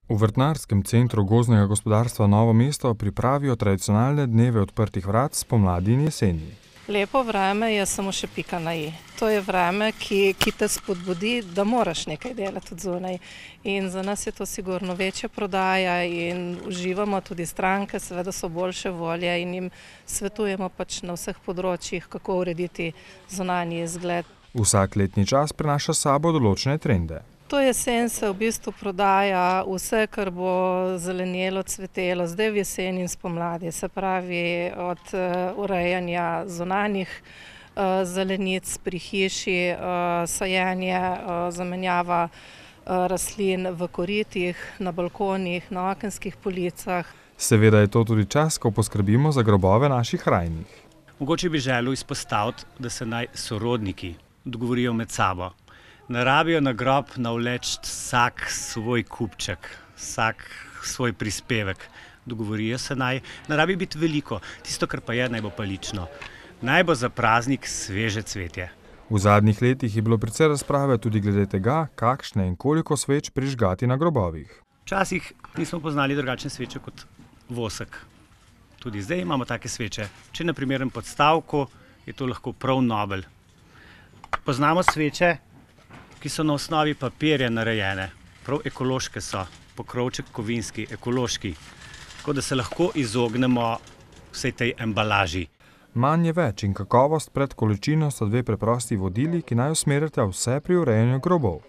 V vrtnarskem centru gozdnega gospodarstva Novo mesto pripravijo tradicionalne dneve odprtih vrat spomladi in jeseni. Lepo vreme je samo še pika na i. To je vreme, ki te spodbudi, da moraš nekaj delati od zunaj. In za nas je to sigurno večja prodaja in uživamo tudi stranke, seveda so boljše volje in jim svetujemo pač na vseh področjih, kako urediti zunanji izgled. Vsak letni čas prinaša s sabo določene trende. To jesen se v bistvu prodaja vse, kar bo zelenelo, cvetelo, zdaj v jeseni in spomladi. Se pravi od urejanja zunanjih zelenic pri hiši, sajenje, zamenjava rastlin v koritih, na balkonih, na okenskih policah. Seveda je to tudi čas, ko poskrbimo za grobove naših rajnih. Mogoče bi želel izpostaviti, da se naj sorodniki dogovorijo med sabo. Ne rabijo na grob navleči vsak svoj kupček, vsak svoj prispevek. Dogovorijo se naj, ne rabi biti veliko, tisto, kar pa je, naj bo pa lično. Naj bo za praznik sveže cvetje. V zadnjih letih je bilo precej razprave tudi glede tega, kakšne in koliko sveč prižgati na grobovih. Včasih nismo poznali drugačne sveče kot vosek. Tudi zdaj imamo take sveče. Če na primernem podstavku, je to lahko prav nobel. Poznamo sveče, ki so na osnovi papirja narejene. Prav ekološke so, pokrovček kovinski, ekološki. Tako da se lahko izognemo vsej tej embalaži. Manj je več in kakovost pred količino sta dve preprosti vodili, ki naj usmerjata vse pri urejanju grobov.